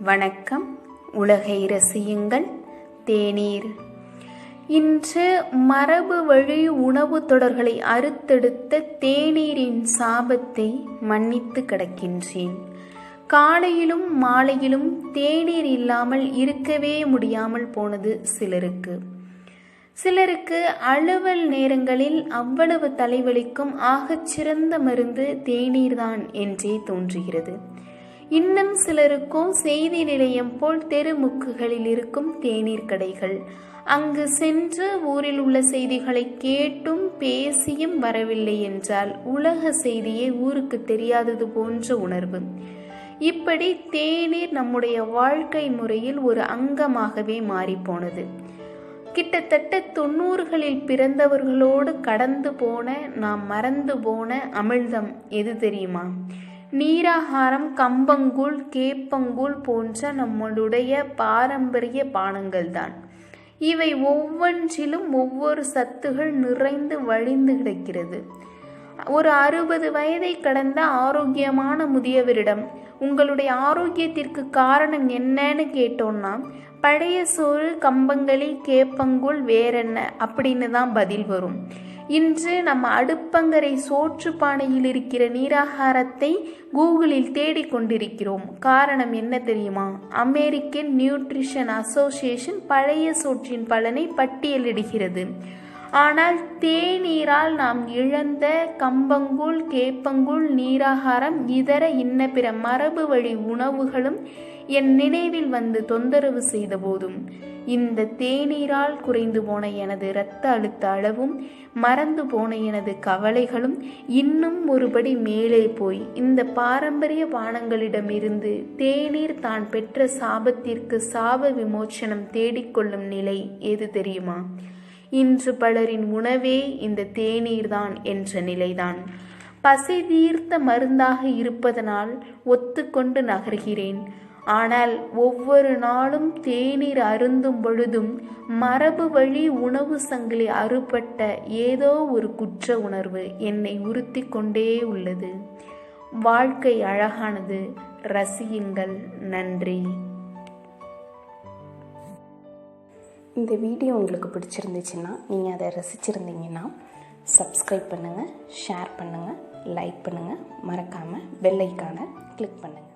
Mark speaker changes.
Speaker 1: வணக்கம். உலகை ரசியுங்கள். தேநீர். இன்று மரபு வழி உணவு தொடர்களை அறுத்தெடுத்த தேநீரின் சாபத்தை மன்னித்து கிடக்கின்றேன். காலையிலும் மாலையிலும் தேநீர் இல்லாமல் இருக்கவே முடியாமல் போனது சிலருக்கு அலுவல் நேரங்களில் அவ்வளவு தலைவலிக்கும் ஆகச் சிறந்த மருந்து தேநீர்தான் என்றே தோன்றுகிறது. இன்னும் சிலருக்கோ செய்தி நிலையம் போல் தெருமுக்குகளில் இருக்கும் தேநீர் கடைகள். அங்கு சென்று ஊரில் உள்ள செய்திகளை கேட்டும் பேசியும் வரவில்லை என்றால் உலக செய்தியே ஊருக்கு தெரியாதது போன்ற உணர்வு. இப்படி தேநீர் நம்முடைய வாழ்க்கை முறையில் ஒரு அங்கமாகவே மாறிப்போனது. கிட்டத்தட்ட 90களில் பிறந்தவர்களோடு கடந்து போன நாம் மறந்து போன அமிழ்தம் எது தெரியுமா? நீராகாரம், கம்பங்கூழ், கேப்பங்கூழ் போன்ற நம்மளுடைய பாரம்பரிய பானங்கள் தான். இவை ஒவ்வொன்றிலும் ஒவ்வொரு சத்துகள் நிறைந்து வழிந்து கிடக்கிறது. ஒரு 60 வயதை கடந்த ஆரோக்கியமான முதியவரிடம் உங்களுடைய ஆரோக்கியத்திற்கு காரணம் என்னன்னு கேட்டோம்னா, பழைய சோறு, கம்பங்களி, கேப்பங்கூழ், வேறென்ன அப்படின்னு தான் பதில் வரும். இன்று நம்ம அடுப்பங்கரை சோற்று பானையில் இருக்கிற நீராகாரத்தை கூகுளில் தேடிக்கொண்டிருக்கிறோம். காரணம் என்ன தெரியுமா? அமெரிக்கன் நியூட்ரிஷன் அசோசியேஷன் பழைய சோற்றின் பலனை பட்டியலிடுகிறது. ஆனால் தேநீரால் நாம் இழந்த கம்பங்கூழ், கேப்பங்கூழ், நீராகாரம், இதர இன்ன பிற மரபு வழி உணவுகளும் என் நினைவில் வந்து தொந்தரவு செய்த போதும் இந்த தேநீரால் குறைந்து போன எனது இரத்த அழுத்த அளவும் மறந்து போன எனது கவலைகளும் இன்னும் ஒருபடி மேலே போய் இந்த பாரம்பரிய பானங்களிடமிருந்து தேநீர் தான் பெற்ற சாபத்திற்கு சாப விமோச்சனம் தேடிக்கொள்ளும் நிலை எது தெரியுமா? இன்று பலரின் உணவே இந்த தேநீர்தான் என்ற நிலைதான். பசி தீர்த்த மருந்தாக இருப்பதனால் ஒத்துக்கொண்டு நகர்கிறேன். ஆனால் ஒவ்வொரு நாளும் தேநீர் அருந்தும் பொழுதும் மரபு வழி உணவு சங்கிலி அறுபட்ட ஏதோ ஒரு குற்ற உணர்வு என்னை உறுத்தி கொண்டே உள்ளது. வாழ்க்கை அழகானது. ரசியுங்கள். நன்றி.
Speaker 2: இந்த வீடியோ உங்களுக்கு பிடிச்சிருந்துச்சுன்னா, நீங்கள் அதை ரசிச்சிருந்தீங்கன்னா சப்ஸ்கிரைப் பண்ணுங்கள், ஷேர் பண்ணுங்கள், லைக் பண்ணுங்கள், மறக்காமல் பெல் ஐக்கானை கிளிக் பண்ணுங்கள்.